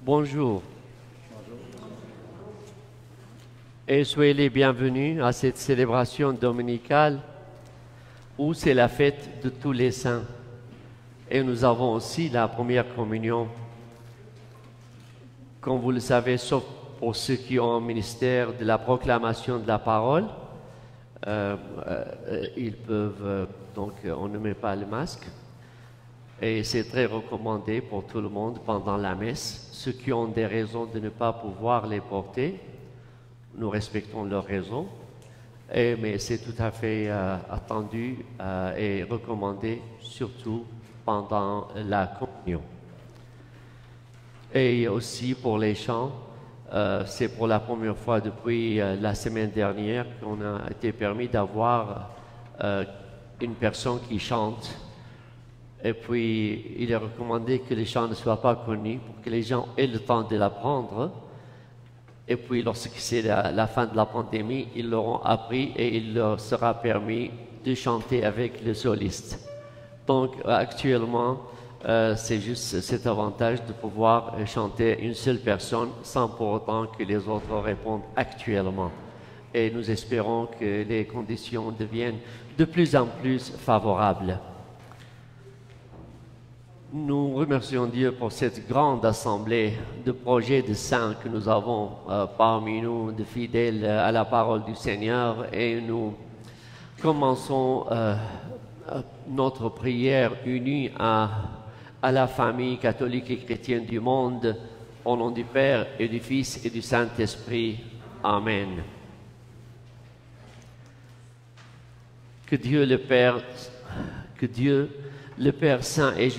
Bonjour et soyez les bienvenus à cette célébration dominicale où c'est la fête de tous les saints. Et nous avons aussi la première communion. Comme vous le savez, sauf pour ceux qui ont un ministère de la proclamation de la parole, ils peuvent, donc on ne met pas le masque. Et c'est très recommandé pour tout le monde pendant la messe. Ceux qui ont des raisons de ne pas pouvoir les porter, nous respectons leurs raisons. Mais c'est tout à fait attendu et recommandé, surtout pendant la communion. Et aussi pour les chants, c'est pour la première fois depuis la semaine dernière qu'on a été permis d'avoir une personne qui chante. Et puis, il est recommandé que les chants ne soient pas connus pour que les gens aient le temps de l'apprendre. Et puis, lorsque c'est la fin de la pandémie, ils l'auront appris et il leur sera permis de chanter avec le soliste. Donc, actuellement, c'est juste cet avantage de pouvoir chanter une seule personne sans pour autant que les autres répondent actuellement. Et nous espérons que les conditions deviennent de plus en plus favorables. Nous remercions Dieu pour cette grande assemblée de projets de saints que nous avons parmi nous, de fidèles à la parole du Seigneur, et nous commençons notre prière unie à la famille catholique et chrétienne du monde, au nom du Père et du Fils et du Saint-Esprit. Amen. Que Dieu le Père Saint et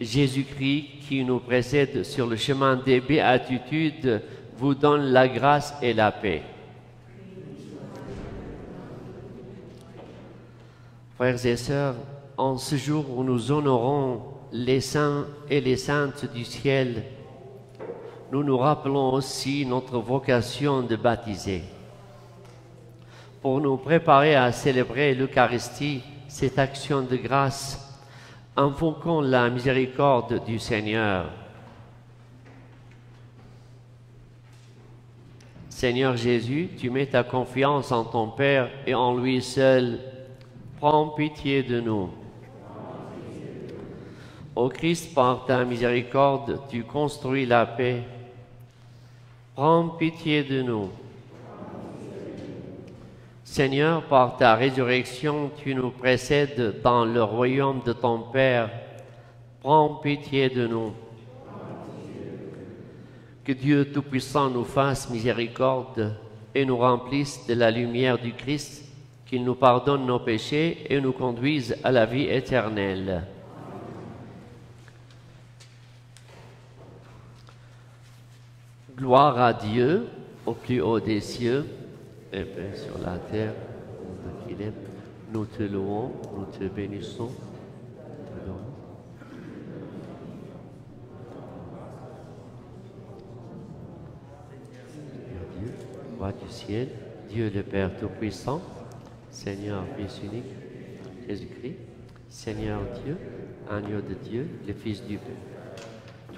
Jésus-Christ, qui nous précède sur le chemin des béatitudes, vous donne la grâce et la paix. Frères et sœurs, en ce jour où nous honorons les saints et les saintes du ciel, nous nous rappelons aussi notre vocation de baptiser. Pour nous préparer à célébrer l'Eucharistie, cette action de grâce, invoquons la miséricorde du Seigneur. Seigneur Jésus, tu mets ta confiance en ton Père et en lui seul. Prends pitié de nous. Ô Christ, par ta miséricorde, tu construis la paix. Prends pitié de nous. Seigneur, par ta résurrection, tu nous précèdes dans le royaume de ton Père. Prends pitié de nous. Que Dieu Tout-Puissant nous fasse miséricorde et nous remplisse de la lumière du Christ, qu'il nous pardonne nos péchés et nous conduise à la vie éternelle. Gloire à Dieu au plus haut des cieux, et paix sur la terre, qu'il est. Nous te louons, nous te bénissons. Seigneur Dieu, roi du ciel, Dieu le Père Tout-Puissant, Seigneur Fils unique, Jésus-Christ, Seigneur Dieu, agneau de Dieu, le Fils du Dieu.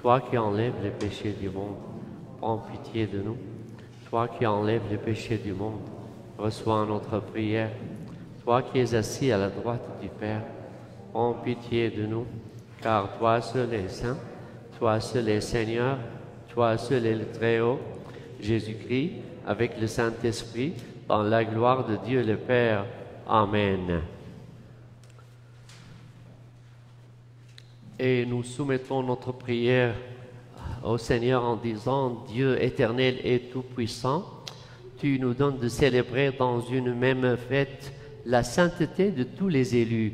Toi qui enlèves les péchés du monde, prends pitié de nous. Toi qui enlèves les péchés du monde, reçois notre prière. Toi qui es assis à la droite du Père, prends pitié de nous, car toi seul es saint, toi seul es Seigneur, toi seul es le Très-Haut, Jésus-Christ, avec le Saint-Esprit, dans la gloire de Dieu le Père. Amen. Et nous soumettons notre prière au Seigneur en disant: Dieu éternel et tout-puissant, tu nous donnes de célébrer dans une même fête la sainteté de tous les élus.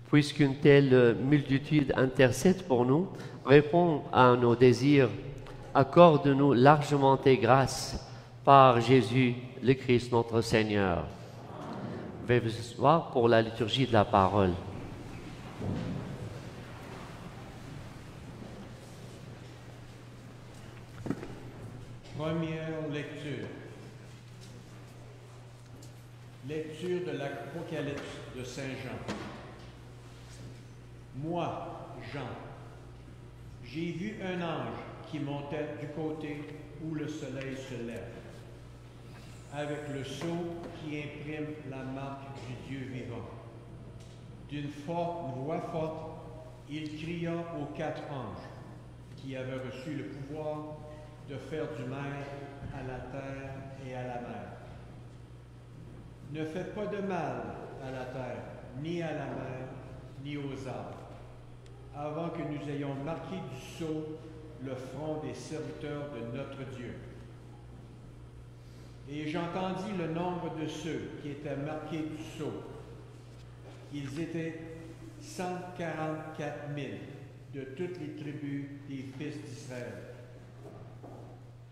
Puisqu'une telle multitude intercède pour nous, réponds à nos désirs, accorde-nous largement tes grâces par Jésus le Christ notre Seigneur. Veuillez vous asseoir pour la liturgie de la parole. Première lecture. Lecture de l'Apocalypse de Saint Jean. Moi, Jean, j'ai vu un ange qui montait du côté où le soleil se lève, avec le sceau qui imprime la marque du Dieu vivant. D'une voix forte, il cria aux 4 anges qui avaient reçu le pouvoir de faire du mal à la terre et à la mer. Ne faites pas de mal à la terre, ni à la mer, ni aux arbres, avant que nous ayons marqué du sceau le front des serviteurs de notre Dieu. Et j'entendis le nombre de ceux qui étaient marqués du sceau. Ils étaient 144 000 de toutes les tribus des fils d'Israël.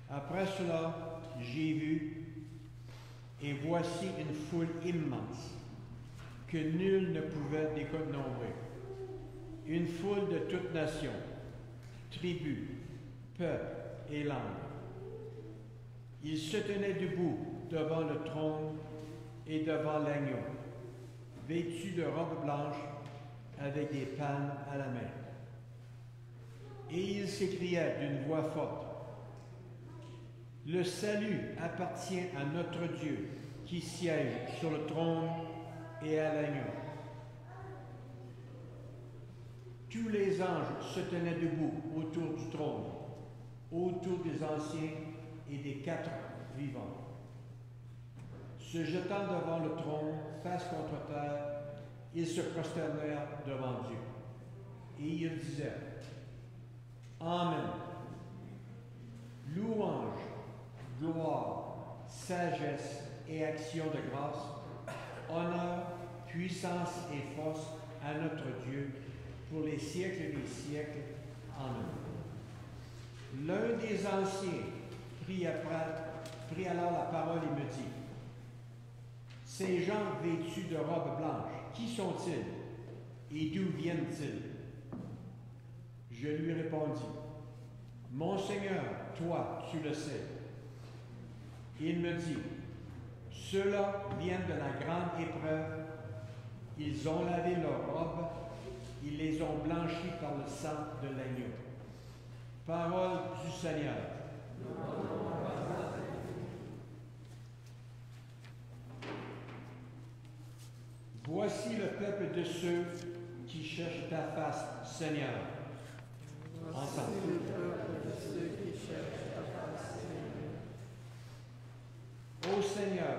Après cela, j'ai vu, et voici une foule immense, que nul ne pouvait dénombrer. Une foule de toutes nations, tribus, peuples et langues. Ils se tenaient debout devant le trône et devant l'agneau, vêtus de robes blanches avec des palmes à la main. Et ils s'écriaient d'une voix forte: le salut appartient à notre Dieu qui siège sur le trône et à l'agneau. Tous les anges se tenaient debout autour du trône, autour des anciens et des 4 vivants. Se jetant devant le trône, face contre terre, ils se prosternèrent devant Dieu. Et ils disaient: Amen. Louange, gloire, sagesse et action de grâce, honneur, puissance et force à notre Dieu pour les siècles des siècles. Amen. L'un des anciens prit alors la parole et me dit: ces gens vêtus de robes blanches, qui sont-ils et d'où viennent-ils? Je lui répondis: mon Seigneur, toi, tu le sais. Il me dit: ceux-là viennent de la grande épreuve, ils ont lavé leurs robes, ils les ont blanchis par le sang de l'agneau. Parole du Seigneur. Voici le peuple de ceux qui cherchent ta face, Seigneur. Ensemble. Voici le peuple de ceux qui cherchent ta face, Seigneur. Ô Seigneur,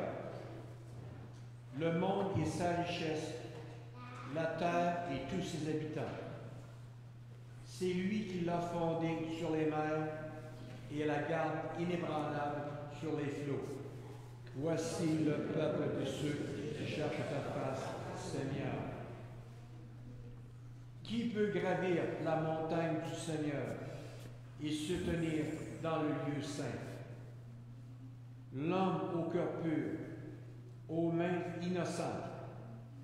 le monde et sa richesse, la terre et tous ses habitants. C'est lui qui l'a fondé sur les mers et la garde inébranlable sur les flots. Voici le peuple de ceux qui cherchent ta face, Seigneur. Qui peut gravir la montagne du Seigneur et se tenir dans le lieu saint? L'homme au cœur pur, aux mains innocentes,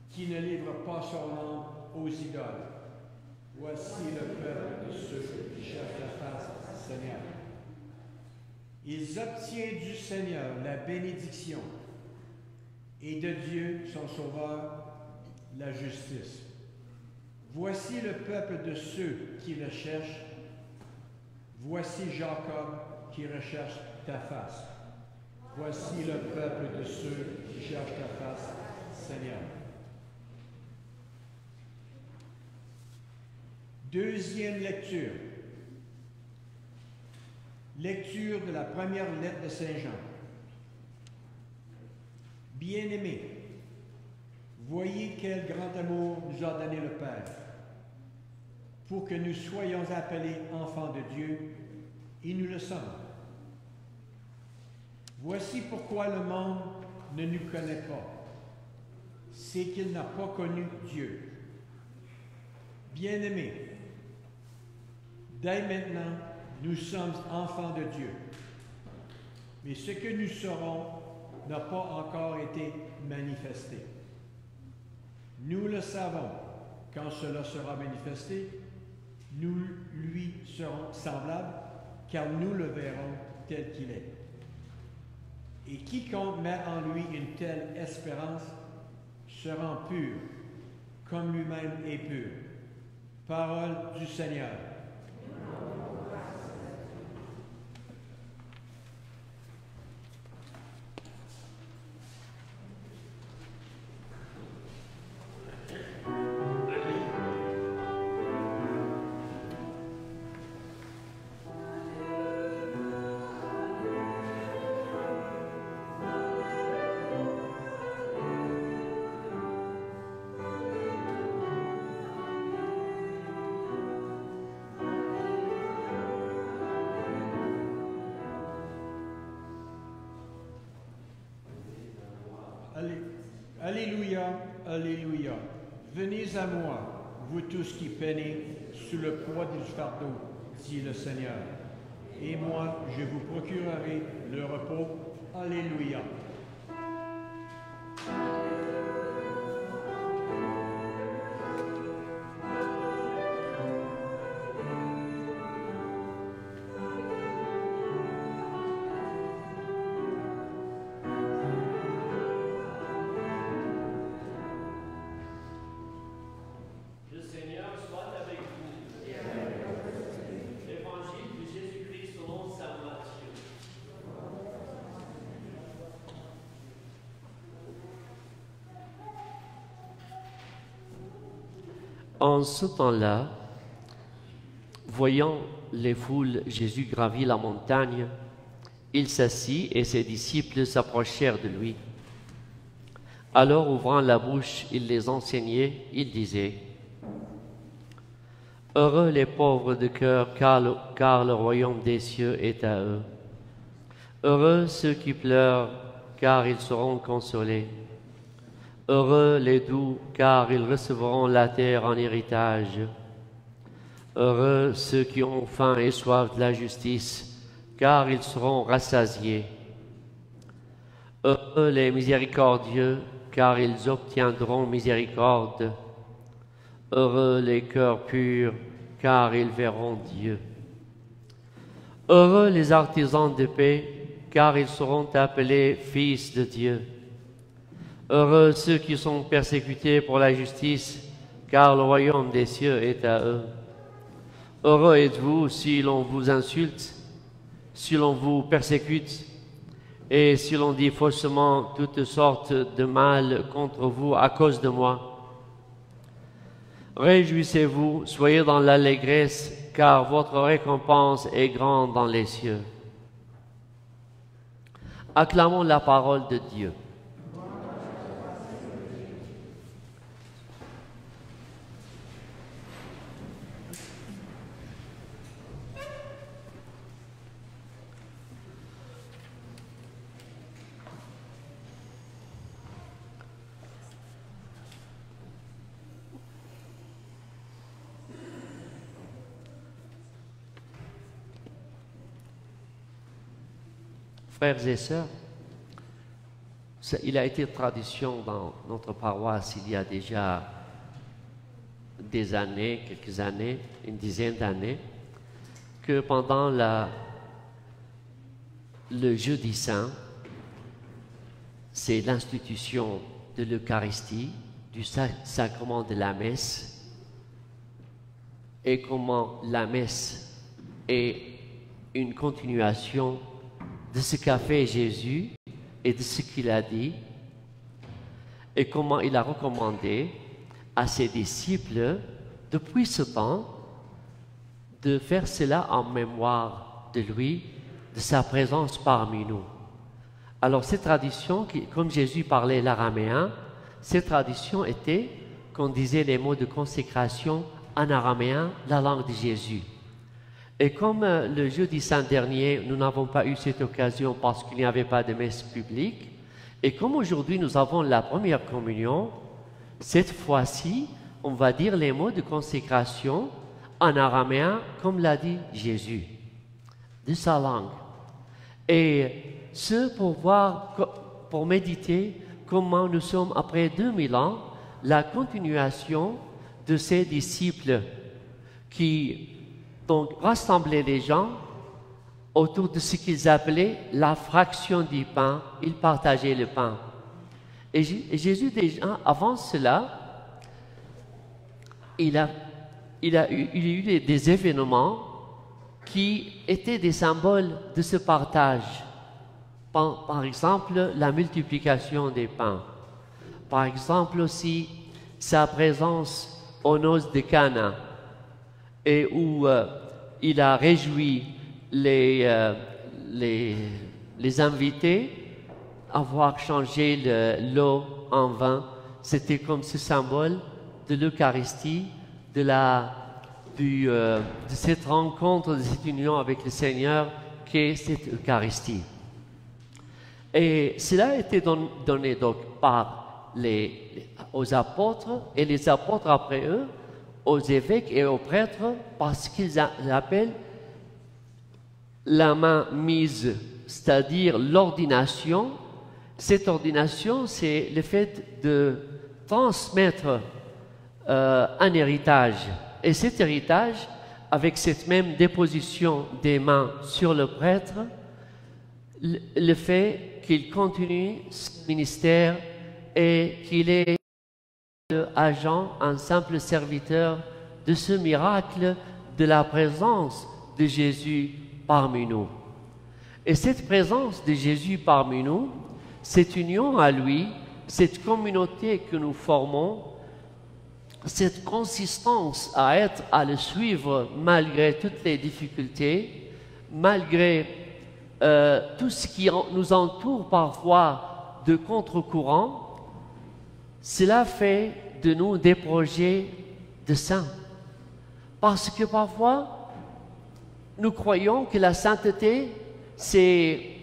qui ne livre pas son âme aux idoles. Voici le peuple de ceux qui cherchent ta face, Seigneur. Ils obtiennent du Seigneur la bénédiction et de Dieu, son Sauveur, la justice. Voici le peuple de ceux qui le cherchent. Voici Jacob qui recherche ta face. Voici le peuple de ceux qui cherchent ta face, Seigneur. Deuxième lecture. Lecture de la première lettre de Saint Jean. Bien-aimés, voyez quel grand amour nous a donné le Père, pour que nous soyons appelés enfants de Dieu, et nous le sommes. Voici pourquoi le monde ne nous connaît pas, c'est qu'il n'a pas connu Dieu. Bien-aimés, dès maintenant, nous sommes enfants de Dieu. Mais ce que nous serons n'a pas encore été manifesté. Nous le savons, quand cela sera manifesté, nous lui serons semblables, car nous le verrons tel qu'il est. Et quiconque met en lui une telle espérance se rend pur, comme lui-même est pur. Parole du Seigneur. Alléluia, Alléluia. Venez à moi, vous tous qui peinez sous le poids du fardeau, dit le Seigneur. Et moi, je vous procurerai le repos. Alléluia. En ce temps-là, voyant les foules, Jésus gravit la montagne. Il s'assit et ses disciples s'approchèrent de lui. Alors, ouvrant la bouche, il les enseignait. Il disait: Heureux les pauvres de cœur, car le royaume des cieux est à eux. Heureux ceux qui pleurent, car ils seront consolés. Heureux les doux, car ils recevront la terre en héritage. Heureux ceux qui ont faim et soif de la justice, car ils seront rassasiés. Heureux les miséricordieux, car ils obtiendront miséricorde. Heureux les cœurs purs, car ils verront Dieu. Heureux les artisans de paix, car ils seront appelés fils de Dieu. Heureux ceux qui sont persécutés pour la justice, car le royaume des cieux est à eux. Heureux êtes-vous si l'on vous insulte, si l'on vous persécute, et si l'on dit faussement toutes sortes de mal contre vous à cause de moi. Réjouissez-vous, soyez dans l'allégresse, car votre récompense est grande dans les cieux. Acclamons la parole de Dieu. Frères et sœurs, il a été tradition dans notre paroisse il y a déjà des années, quelques années, une dizaine d'années, que pendant le jeudi saint, c'est l'institution de l'Eucharistie, du sacrement de la messe, et comment la messe est une continuation de ce qu'a fait Jésus et de ce qu'il a dit, et comment il a recommandé à ses disciples, depuis ce temps, de faire cela en mémoire de lui, de sa présence parmi nous. Alors cette tradition, comme Jésus parlait l'araméen, cette tradition était qu'on disait les mots de consécration en araméen, la langue de Jésus. Et comme le jeudi saint dernier, nous n'avons pas eu cette occasion parce qu'il n'y avait pas de messe publique, et comme aujourd'hui nous avons la première communion, cette fois-ci, on va dire les mots de consécration en araméen, comme l'a dit Jésus, de sa langue. Et ce pour méditer comment nous sommes, après 2000 ans, la continuation de ces disciples qui donc rassemblaient les gens autour de ce qu'ils appelaient la fraction du pain. Ils partageaient le pain. Et Jésus, déjà, avant cela, il a eu des événements qui étaient des symboles de ce partage. Par exemple, la multiplication des pains. Par exemple aussi, sa présence aux noces de Cana, et où il a réjoui les invités à avoir changé l'eau en vin. C'était comme ce symbole de l'Eucharistie, de cette rencontre, de cette union avec le Seigneur qu'est cette Eucharistie. Et cela a été donné donc par aux apôtres, et les apôtres après eux, aux évêques et aux prêtres, parce qu'ils appellent la main mise, c'est-à-dire l'ordination. Cette ordination, c'est le fait de transmettre un héritage. Et cet héritage, avec cette même déposition des mains sur le prêtre, le fait qu'il continue ce ministère et qu'il est agent, un simple serviteur de ce miracle de la présence de Jésus parmi nous. Et cette présence de Jésus parmi nous, cette union à lui, cette communauté que nous formons, cette consistance à le suivre malgré toutes les difficultés, malgré tout ce qui nous entoure parfois de contre-courant, cela fait de nous des projets de saints. Parce que parfois, nous croyons que la sainteté, c'est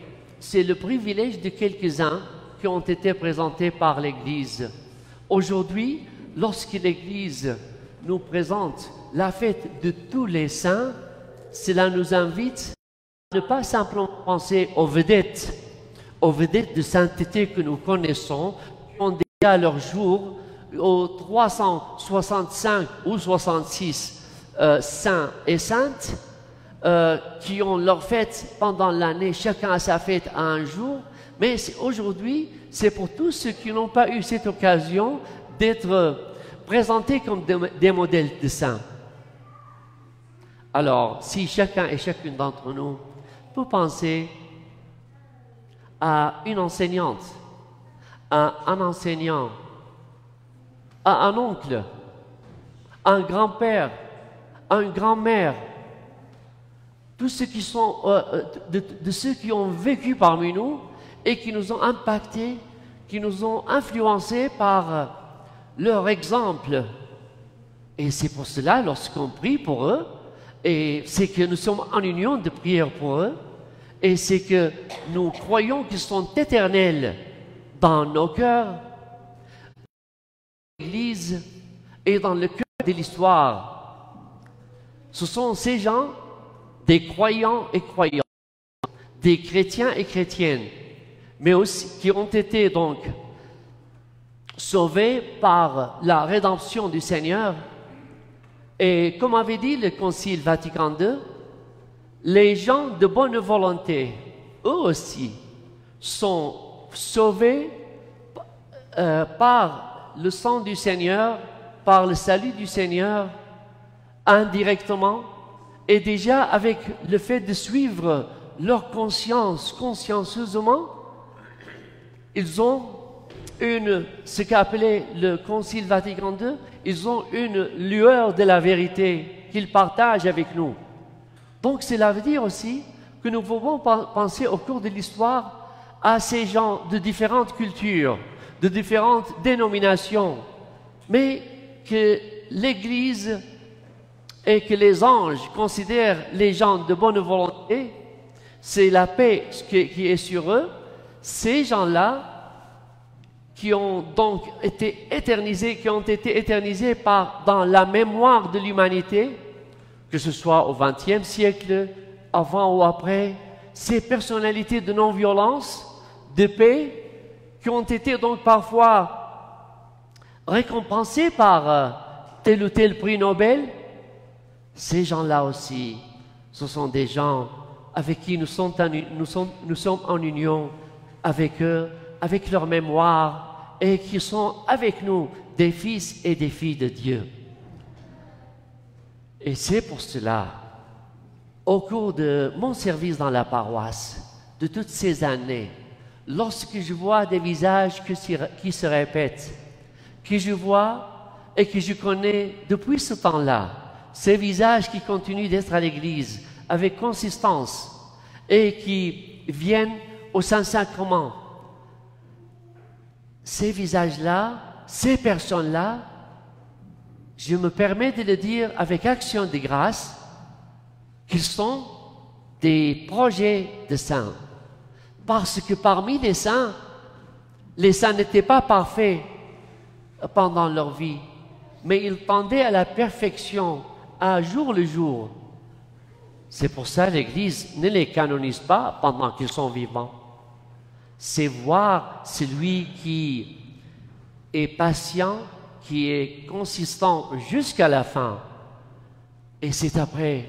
le privilège de quelques-uns qui ont été présentés par l'Église. Aujourd'hui, lorsque l'Église nous présente la fête de tous les saints, cela nous invite à ne pas simplement penser aux vedettes de sainteté que nous connaissons, qui ont déjà leur jour, aux 365 ou 66 saints et saintes, qui ont leur fête pendant l'année, chacun a sa fête à un jour, mais aujourd'hui, c'est pour tous ceux qui n'ont pas eu cette occasion d'être présentés comme des modèles de saints. Alors, si chacun et chacune d'entre nous peut penser à une enseignante, à un enseignant, à un oncle, à un grand-père, à une grand-mère, tous ceux qui sont de ceux qui ont vécu parmi nous et qui nous ont impactés, qui nous ont influencés par leur exemple. Et c'est pour cela, lorsqu'on prie pour eux, et c'est que nous sommes en union de prière pour eux, et c'est que nous croyons qu'ils sont éternels dans nos cœurs, dans l'Église et dans le cœur de l'histoire. Ce sont ces gens, des croyants et croyantes, des chrétiens et chrétiennes, mais aussi qui ont été donc sauvés par la rédemption du Seigneur. Et comme avait dit le Concile Vatican II, les gens de bonne volonté, eux aussi, sont sauvés par le sang du Seigneur, par le salut du Seigneur, indirectement, et déjà avec le fait de suivre leur conscience consciencieusement, ils ont ce qu'appelait le Concile Vatican II, ils ont une lueur de la vérité qu'ils partagent avec nous. Donc cela veut dire aussi que nous pouvons penser au cours de l'histoire à ces gens de différentes cultures, de différentes dénominations, mais que l'Église et que les anges considèrent les gens de bonne volonté, c'est la paix qui est sur eux. Ces gens-là qui ont donc été éternisés, dans la mémoire de l'humanité, que ce soit au XXe siècle, avant ou après, ces personnalités de non-violence, de paix, qui ont été donc parfois récompensées par tel ou tel prix Nobel, ces gens-là aussi, ce sont des gens avec qui nous sommes en union avec eux, avec leur mémoire, et qui sont avec nous des fils et des filles de Dieu. Et c'est pour cela, au cours de mon service dans la paroisse, de toutes ces années, lorsque je vois des visages qui se répètent, que je vois et que je connais depuis ce temps-là, ces visages qui continuent d'être à l'Église avec consistance et qui viennent au Saint-Sacrement, ces visages-là, ces personnes-là, je me permets de le dire avec action de grâce, qu'ils sont des projets de saints. Parce que parmi les saints n'étaient pas parfaits pendant leur vie, mais ils tendaient à la perfection, à jour le jour. C'est pour ça que l'Église ne les canonise pas pendant qu'ils sont vivants. C'est voir celui qui est patient, qui est consistant jusqu'à la fin. Et c'est après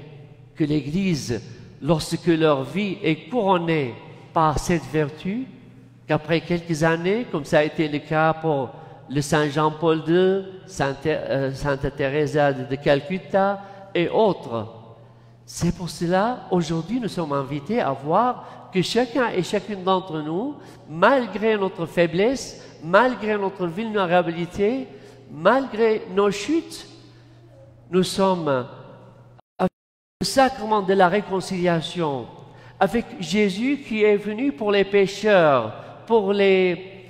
que l'Église, lorsque leur vie est couronnée par cette vertu, qu'après quelques années, comme ça a été le cas pour le Saint Jean-Paul II, Sainte Thérèse de Calcutta et autres. C'est pour cela, aujourd'hui, nous sommes invités à voir que chacun et chacune d'entre nous, malgré notre faiblesse, malgré notre vulnérabilité, malgré nos chutes, nous sommes avec le sacrement de la réconciliation, avec Jésus qui est venu pour les pécheurs, pour les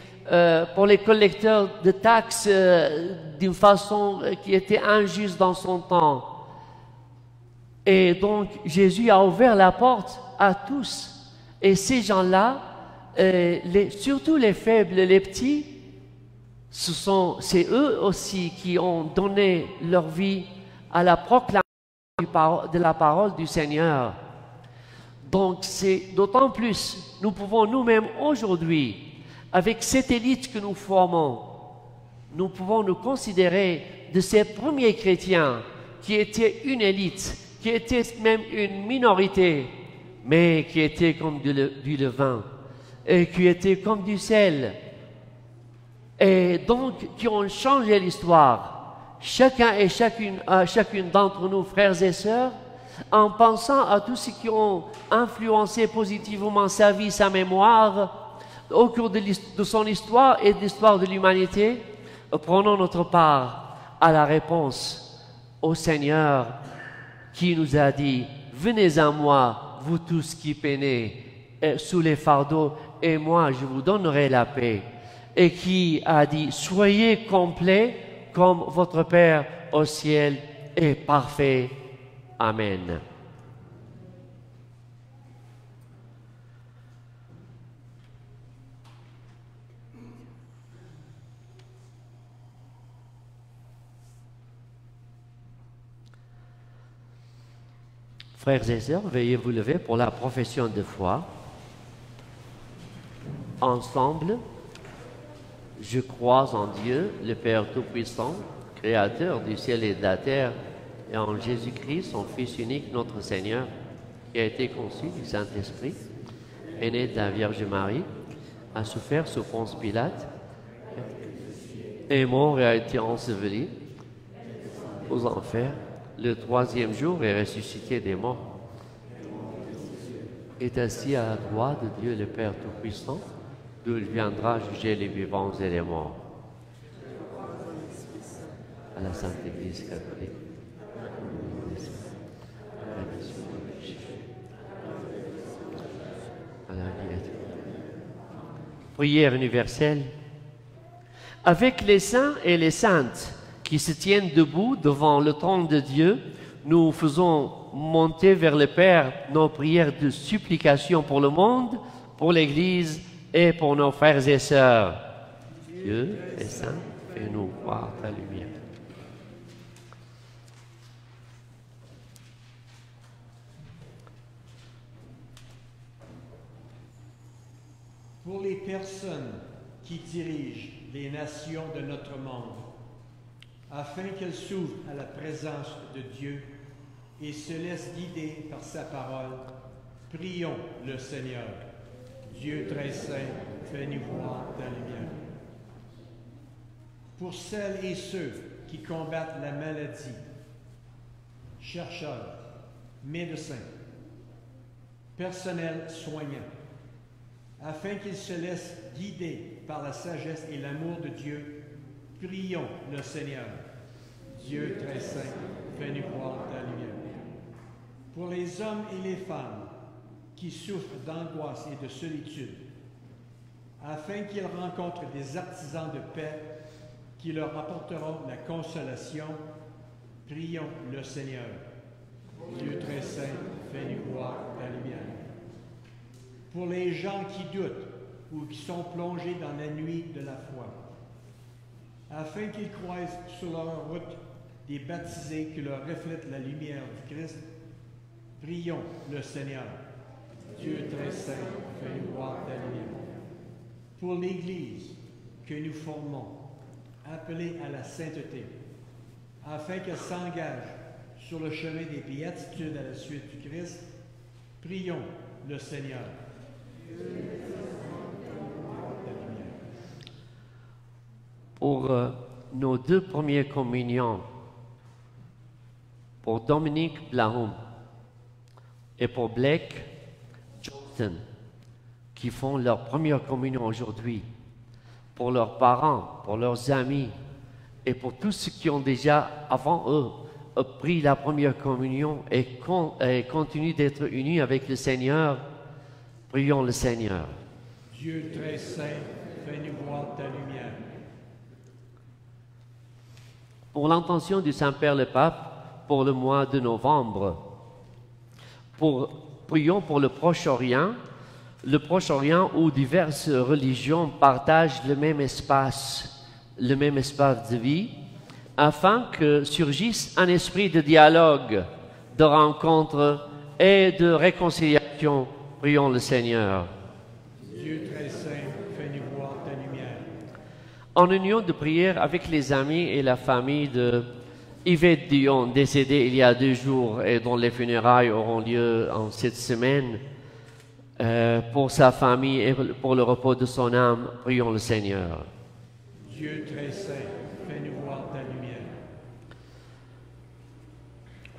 collecteurs de taxes d'une façon qui était injuste dans son temps. Et donc, Jésus a ouvert la porte à tous. Et ces gens-là, surtout les faibles, les petits, c'est eux aussi qui ont donné leur vie à la proclamation de la parole du Seigneur. Donc, c'est d'autant plus, nous pouvons nous-mêmes aujourd'hui, avec cette élite que nous formons, nous pouvons nous considérer de ces premiers chrétiens qui étaient une élite, qui étaient même une minorité, mais qui étaient comme du levain, et qui étaient comme du sel, et donc qui ont changé l'histoire. Chacun et chacune d'entre nous, frères et sœurs, en pensant à tous ceux qui ont influencé positivement sa vie, sa mémoire, au cours de son histoire et de l'histoire de l'humanité, prenons notre part à la réponse au Seigneur qui nous a dit « Venez à moi, vous tous qui peinez sous les fardeaux, et moi je vous donnerai la paix. » Et qui a dit « Soyez complets comme votre Père au ciel est parfait. » Amen. Frères et sœurs, veuillez vous lever pour la profession de foi. Ensemble, je crois en Dieu, le Père Tout-Puissant, Créateur du ciel et de la terre, et en Jésus-Christ, son Fils unique, notre Seigneur, qui a été conçu du Saint-Esprit, est né de la Vierge Marie, a souffert sous Ponce Pilate, est mort et a été enseveli aux enfers. Le troisième jour est ressuscité des morts, est assis à la droite de Dieu le Père Tout-Puissant, d'où il viendra juger les vivants et les morts. À la Sainte Église catholique. À la vie éternelle. Prière universelle. Avec les saints et les saintes qui se tiennent debout devant le trône de Dieu, nous faisons monter vers le Père nos prières de supplication pour le monde, pour l'Église et pour nos frères et sœurs. Dieu est saint, fais-nous voir ta lumière. Pour les personnes qui dirigent les nations de notre monde, afin qu'elles s'ouvrent à la présence de Dieu et se laissent guider par sa parole, prions le Seigneur. Dieu très saint, fais-nous voir ta lumière. Pour celles et ceux qui combattent la maladie, chercheurs, médecins, personnel soignant, afin qu'ils se laissent guider par la sagesse et l'amour de Dieu, prions le Seigneur. Dieu très saint, fais-nous voir ta lumière. Pour les hommes et les femmes qui souffrent d'angoisse et de solitude, afin qu'ils rencontrent des artisans de paix qui leur apporteront la consolation, prions le Seigneur. Dieu très saint, fais-nous voir ta lumière. pour les gens qui doutent ou qui sont plongés dans la nuit de la foi, afin qu'ils croisent sur leur route des baptisés qui leur reflètent la lumière du Christ. Prions le Seigneur. Dieu très saint, fais-nous voir ta lumière. Pour l'Église que nous formons, appelée à la sainteté, afin qu'elle s'engage sur le chemin des béatitudes à la suite du Christ, prions le Seigneur. Pour nos deux premières communions, pour Dominique Blahum et pour Blake Johnston, qui font leur première communion aujourd'hui, pour leurs parents, pour leurs amis et pour tous ceux qui ont déjà, avant eux, pris la première communion et continuent d'être unis avec le Seigneur, prions le Seigneur. Dieu très saint, fais-nous voir ta lumière. Pour l'intention du Saint-Père le Pape, pour le mois de novembre, prions pour le Proche-Orient où diverses religions partagent le même espace de vie, afin que surgisse un esprit de dialogue, de rencontre et de réconciliation. Prions le Seigneur. Dieu très saint, fais-nous voir ta lumière. En union de prière avec les amis et la famille de Yvette Dion, décédée il y a 2 jours et dont les funérailles auront lieu en cette semaine, pour sa famille et pour le repos de son âme, prions le Seigneur. Dieu très saint, fais-nous voir ta lumière.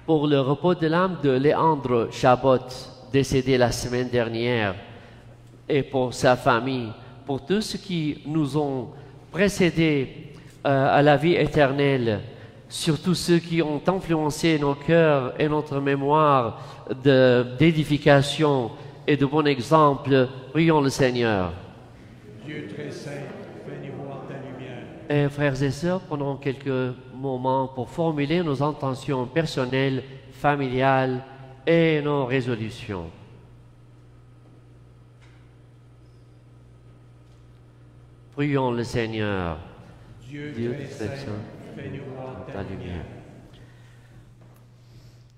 Pour le repos de l'âme de Léandre Chabot, décédé la semaine dernière, et pour sa famille, pour tous ceux qui nous ont précédés à la vie éternelle, surtout ceux qui ont influencé nos cœurs et notre mémoire d'édification et de bon exemple, prions le Seigneur. Dieu très saint, fais-nous voir ta lumière. Et frères et sœurs, prenons quelques moments pour formuler nos intentions personnelles, familiales et nos résolutions. Prions le Seigneur. Dieu très saint, fais-nous voir ta lumière.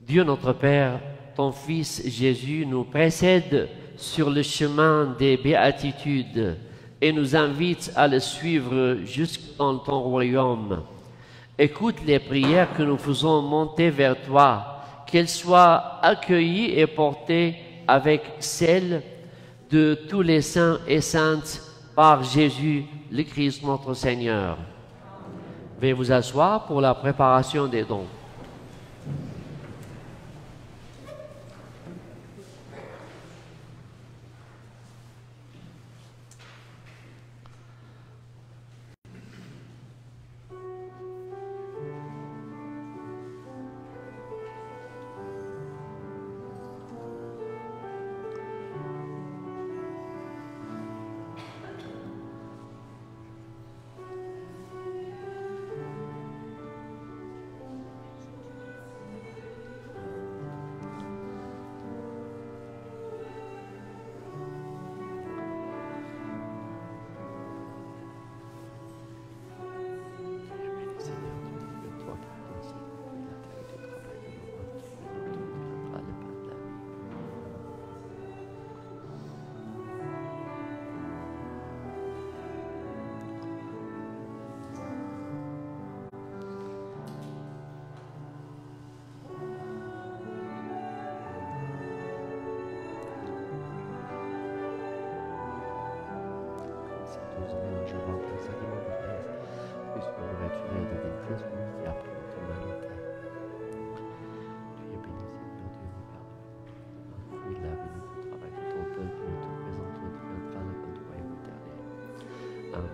Dieu notre Père, ton Fils Jésus nous précède sur le chemin des béatitudes et nous invite à le suivre jusque dans ton royaume. Écoute les prières que nous faisons monter vers toi, qu'elles soient accueillies et portées avec celles de tous les saints et saintes par Jésus, le Christ notre Seigneur. Veuillez vous asseoir pour la préparation des dons.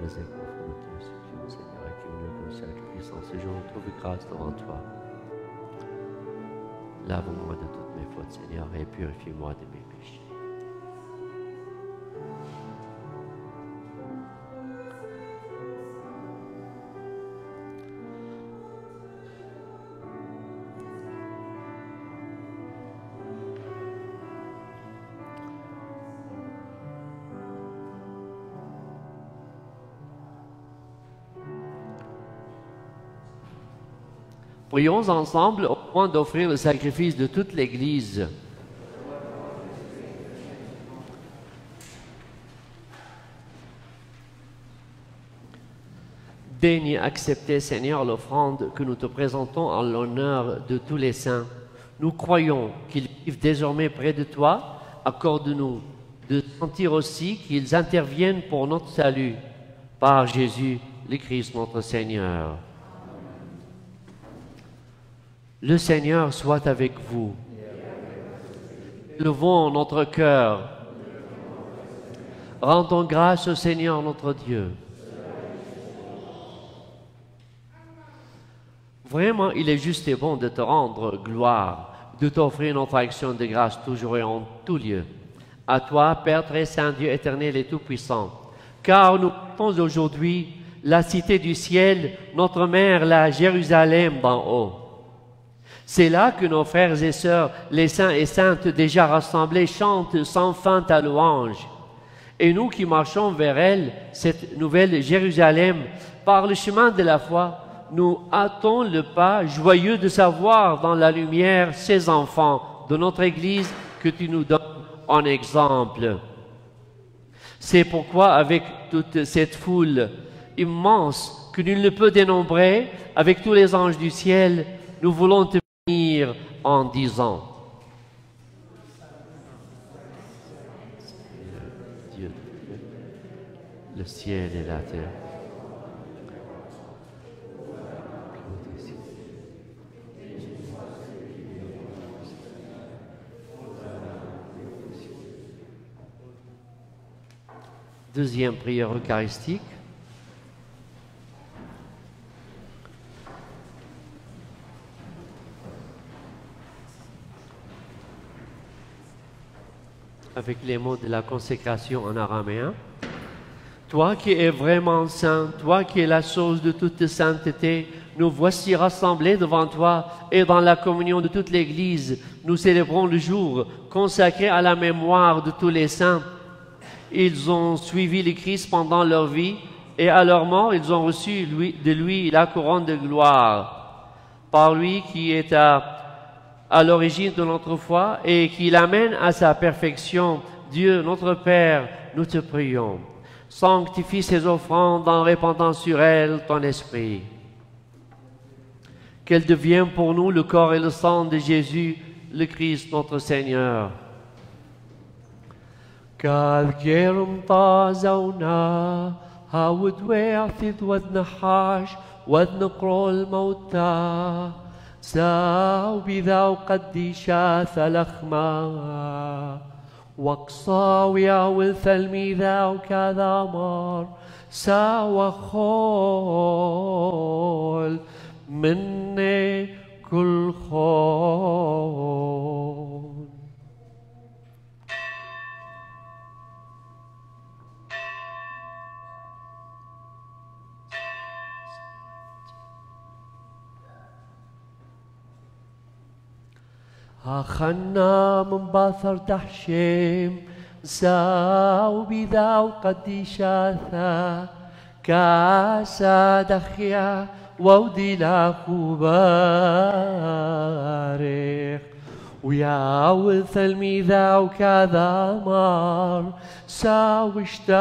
Seigneur, accueille-nous au sacrifice en ce jour, trouve grâce devant toi. Lave-moi de toutes mes fautes, Seigneur, et purifie-moi de mes péchés. Prions ensemble au point d'offrir le sacrifice de toute l'Église. Daigne accepter, Seigneur, l'offrande que nous te présentons en l'honneur de tous les saints. Nous croyons qu'ils vivent désormais près de toi. Accorde-nous de sentir aussi qu'ils interviennent pour notre salut. Par Jésus, le Christ, notre Seigneur. Le Seigneur soit avec vous. Levons notre cœur. Rendons grâce au Seigneur notre Dieu. Vraiment, il est juste et bon de te rendre gloire, de t'offrir notre action de grâce toujours et en tout lieu. À toi, Père très saint, Dieu éternel et tout-puissant, car nous portons aujourd'hui la cité du ciel, notre mère, la Jérusalem d'en haut. C'est là que nos frères et sœurs, les saints et saintes déjà rassemblés, chantent sans fin ta louange. Et nous qui marchons vers elle, cette nouvelle Jérusalem, par le chemin de la foi, nous hâtons le pas, joyeux de savoir dans la lumière ces enfants de notre Église que tu nous donnes en exemple. C'est pourquoi, avec toute cette foule immense que nul ne peut dénombrer, avec tous les anges du ciel, nous voulons te bénir en disant: Dieu, le ciel et la terre. Deuxième prière eucharistique. Avec les mots de la consécration en araméen. Toi qui es vraiment saint, toi qui es la source de toute sainteté, nous voici rassemblés devant toi et dans la communion de toute l'Église, nous célébrons le jour consacré à la mémoire de tous les saints. Ils ont suivi le Christ pendant leur vie et à leur mort, ils ont reçu de lui la couronne de gloire. Par lui qui est à l'origine de notre foi et qui l'amène à sa perfection, Dieu, notre Père, nous te prions. Sanctifie ces offrandes en répandant sur elles ton esprit. Qu'elles deviennent pour nous le corps et le sang de Jésus, le Christ, notre Seigneur. كالجرم طازونا هاود ويعثد ودنحاش ودنقرو الموتى ساو بذا وقديشا ثلخما وقصاوي عول ثلمي ذا وكذا مار ساو خول مني كل خول. أخنا من باثر تحشيم زاو بذا وقد شاثا كاسا دخيا وودي لاخو باريخ ويا ثلمي ذا وكذا مار ساوشتاو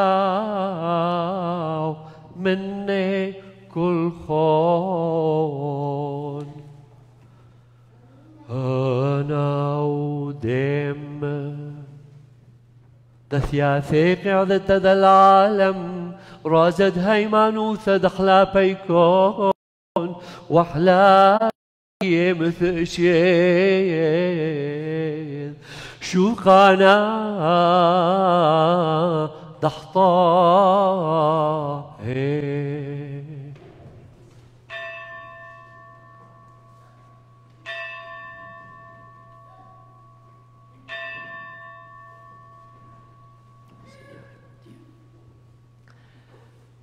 مني كل خون. أنا ودم دثياثيق عدد العالم رازد هيمانوث دخلا بيكون وحلا مثل شيء شو قانا ضحطا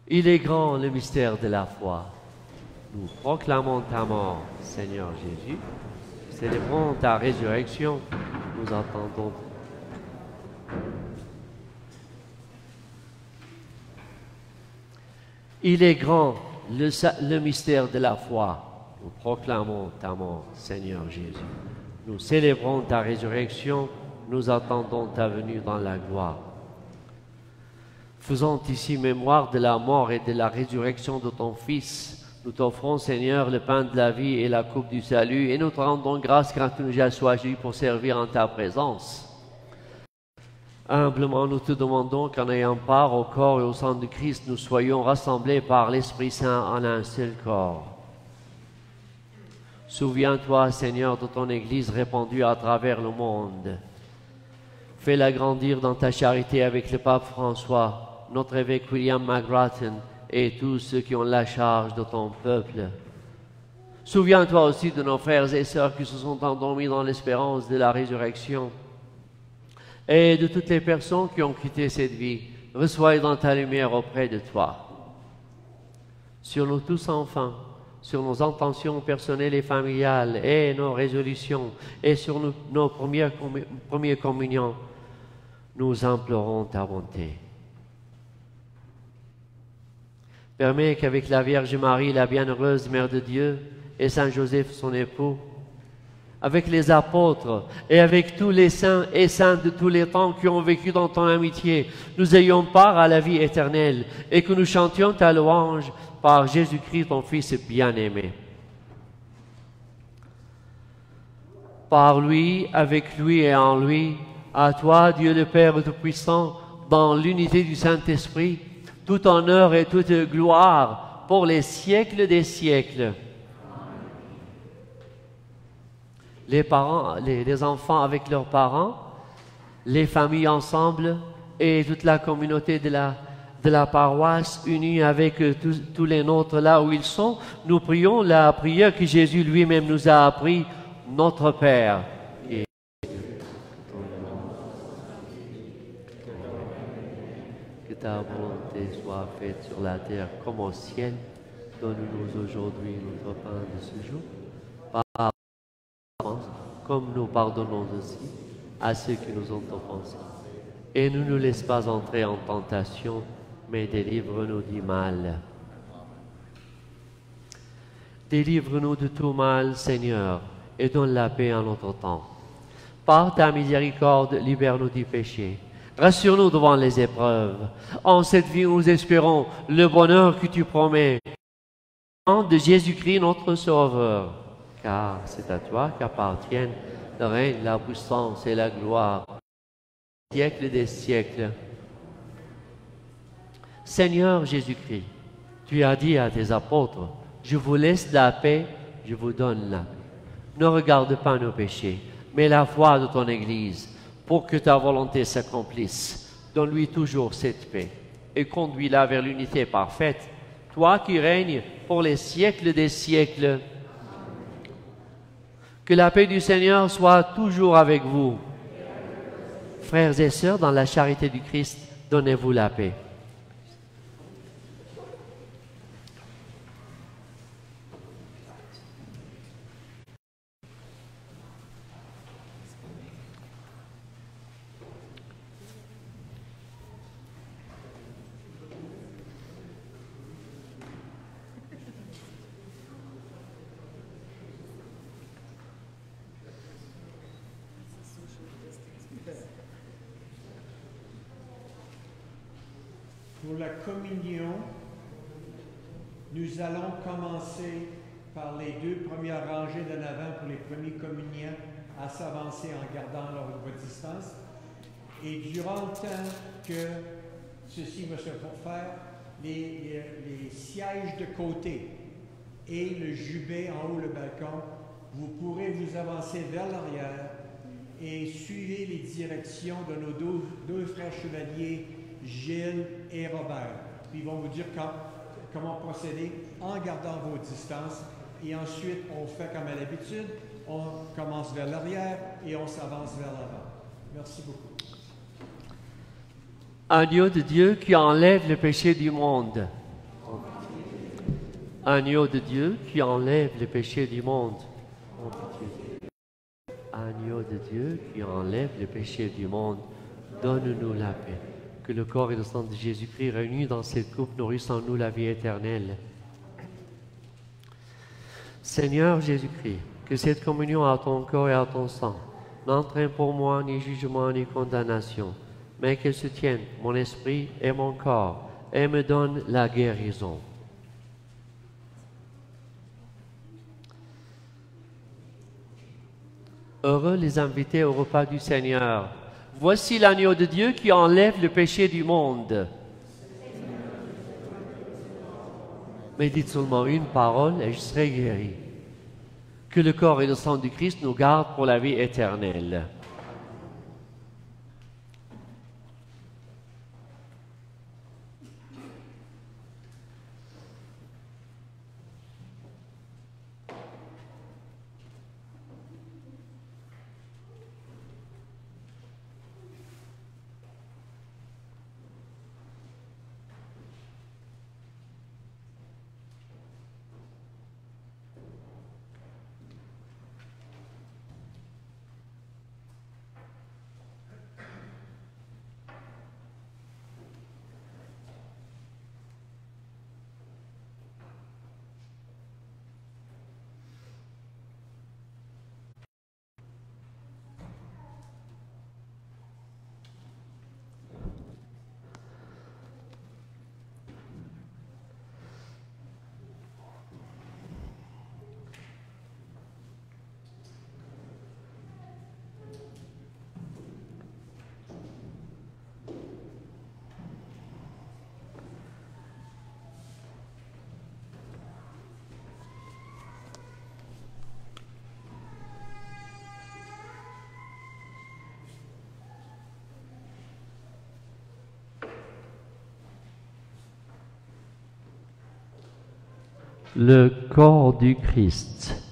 Il est grand le mystère de la foi. Nous proclamons ta mort, Seigneur Jésus. Célébrons ta résurrection. Nous attendons. Il est grand le mystère de la foi. Nous proclamons ta mort, Seigneur Jésus. Nous célébrons ta résurrection. Nous attendons ta venue dans la gloire. Faisons ici mémoire de la mort et de la résurrection de ton Fils. Nous t'offrons, Seigneur, le pain de la vie et la coupe du salut, et nous te rendons grâce car tu nous as choisis pour servir en ta présence. Humblement, nous te demandons qu'en ayant part au corps et au sang de Christ, nous soyons rassemblés par l'Esprit Saint en un seul corps. Souviens-toi, Seigneur, de ton Église répandue à travers le monde. Fais-la grandir dans ta charité avec le pape François, notre évêque William McGrattan et tous ceux qui ont la charge de ton peuple. Souviens-toi aussi de nos frères et sœurs qui se sont endormis dans l'espérance de la résurrection et de toutes les personnes qui ont quitté cette vie. Reçois dans ta lumière auprès de toi. Sur nous tous enfin, sur nos intentions personnelles et familiales et nos résolutions et sur nos premières communions, nous implorons ta bonté. Permets qu'avec la Vierge Marie, la bienheureuse Mère de Dieu, et Saint Joseph, son époux, avec les apôtres et avec tous les saints et saintes de tous les temps qui ont vécu dans ton amitié, nous ayons part à la vie éternelle et que nous chantions ta louange par Jésus-Christ, ton Fils bien-aimé. Par lui, avec lui et en lui, à toi, Dieu le Père Tout-Puissant, dans l'unité du Saint-Esprit, tout honneur et toute gloire pour les siècles des siècles. Les parents, les enfants avec leurs parents, les familles ensemble et toute la communauté de la paroisse unie avec tous les nôtres là où ils sont, nous prions la prière que Jésus lui-même nous a appris, notre Père. Que ta volonté soit faite sur la terre comme au ciel. Donne-nous aujourd'hui notre pain de ce jour. Pardonne-nous comme nous pardonnons aussi à ceux qui nous ont offensés. Et ne nous laisse pas entrer en tentation, mais délivre-nous du mal. Délivre-nous de tout mal, Seigneur, et donne la paix en notre temps. Par ta miséricorde, libère-nous du péché. Rassure-nous devant les épreuves. En cette vie, nous espérons le bonheur que tu promets. Au nom de Jésus-Christ, notre Sauveur. Car c'est à toi qu'appartiennent le règne, la puissance et la gloire, siècles des siècles. Seigneur Jésus-Christ, tu as dit à tes apôtres, je vous laisse la paix, je vous donne la paix. Ne regarde pas nos péchés, mais la foi de ton Église, pour que ta volonté s'accomplisse. Donne-lui toujours cette paix et conduis-la vers l'unité parfaite, toi qui règnes pour les siècles des siècles. Que la paix du Seigneur soit toujours avec vous. Frères et sœurs, dans la charité du Christ, donnez-vous la paix. Pour la communion, nous allons commencer par les deux premières rangées d'en avant pour les premiers communiants à s'avancer en gardant leur distance. Et durant le temps que ceci va se faire, les sièges de côté et le jubé en haut, le balcon, vous pourrez vous avancer vers l'arrière et suivez les directions de nos deux frères chevaliers, Gilles et Robert. Puis ils vont vous dire comment procéder en gardant vos distances. Et ensuite, on fait comme à l'habitude, on commence vers l'arrière et on s'avance vers l'avant. Merci beaucoup. Agneau de Dieu qui enlève le péché du monde. Agneau de Dieu qui enlève le péché du monde. Agneau de Dieu qui enlève le péché du monde, donne-nous la paix. Que le corps et le sang de Jésus-Christ réunis dans cette coupe nourrissent en nous la vie éternelle. Seigneur Jésus-Christ, que cette communion à ton corps et à ton sang n'entraîne pour moi ni jugement ni condamnation, mais qu'elle soutienne mon esprit et mon corps et me donne la guérison. Heureux les invités au repas du Seigneur. Voici l'agneau de Dieu qui enlève le péché du monde. Mais dites seulement une parole et je serai guéri. Que le corps et le sang du Christ nous gardent pour la vie éternelle. Le corps du Christ.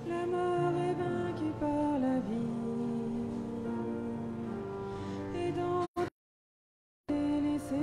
La mort est vaincue par la vie. Et dans les laissés,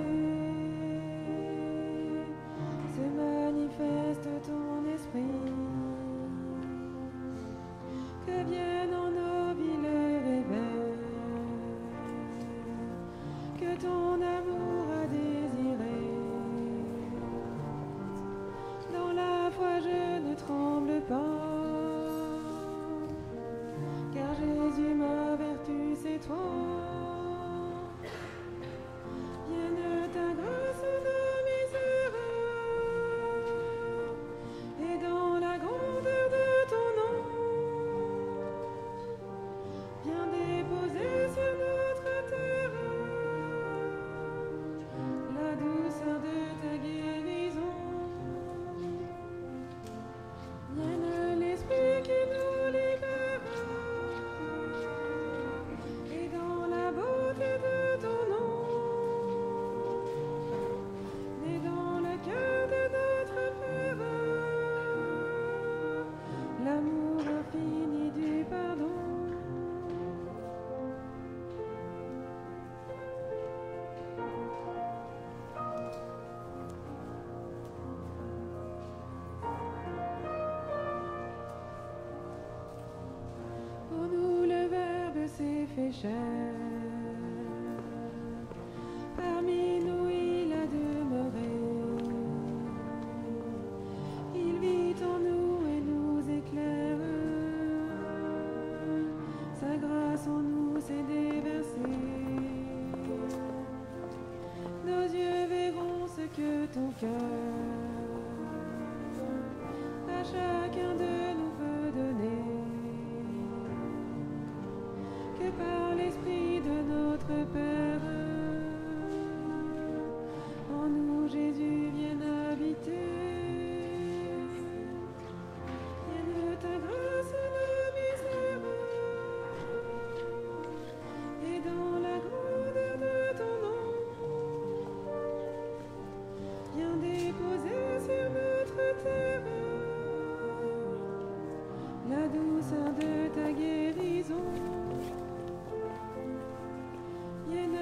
pécheurs. Parmi nous il a demeuré. Il vit en nous et nous éclaire. Sa grâce en nous s'est déversée. Nos yeux verront ce que ton cœur à chacun de nous veut donner. Que par l'Esprit de notre Père, en nous Jésus vienne habiter. Vienne ta grâce le misère, et dans la grandeur de ton nom, viens déposer sur notre terre la douceur de ta guérison. Vienne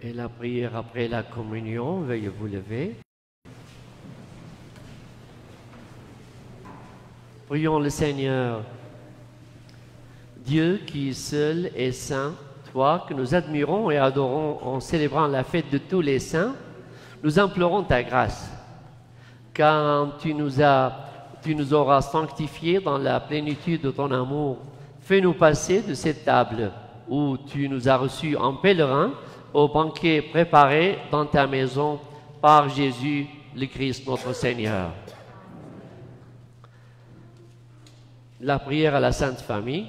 Et la prière après la communion, veuillez vous lever. Prions le Seigneur. Dieu qui seul est saint, toi que nous admirons et adorons en célébrant la fête de tous les saints, nous implorons ta grâce. Car tu nous auras sanctifiés dans la plénitude de ton amour. Fais-nous passer de cette table où tu nous as reçus en pèlerins au banquet préparé dans ta maison par Jésus le Christ notre Seigneur. La prière à la Sainte Famille.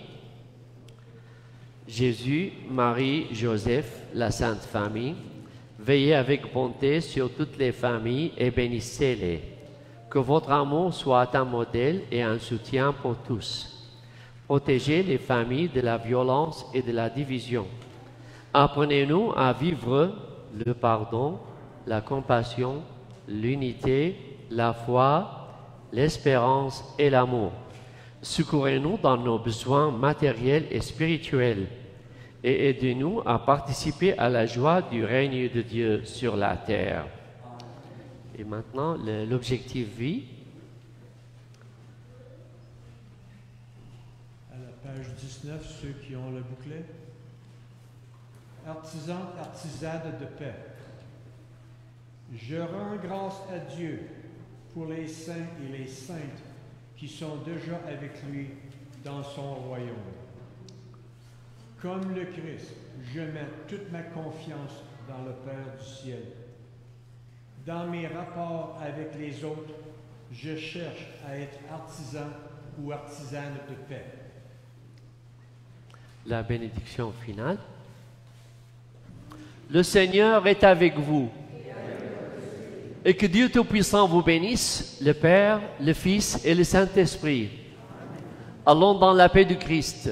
Jésus, Marie, Joseph, la Sainte Famille, veillez avec bonté sur toutes les familles et bénissez-les. Que votre amour soit un modèle et un soutien pour tous. Protégez les familles de la violence et de la division. Apprenez-nous à vivre le pardon, la compassion, l'unité, la foi, l'espérance et l'amour. Secourez-nous dans nos besoins matériels et spirituels et aidez-nous à participer à la joie du règne de Dieu sur la terre. Et maintenant, l'objectif vie. À la page 19, ceux qui ont le bouclet. Artisans, artisanes de paix. Je rends grâce à Dieu pour les saints et les saintes qui sont déjà avec lui dans son royaume. Comme le Christ, je mets toute ma confiance dans le Père du ciel. Dans mes rapports avec les autres, je cherche à être artisan ou artisane de paix. La bénédiction finale. Le Seigneur est avec vous. Et que Dieu Tout-Puissant vous bénisse, le Père, le Fils et le Saint-Esprit. Allons dans la paix du Christ.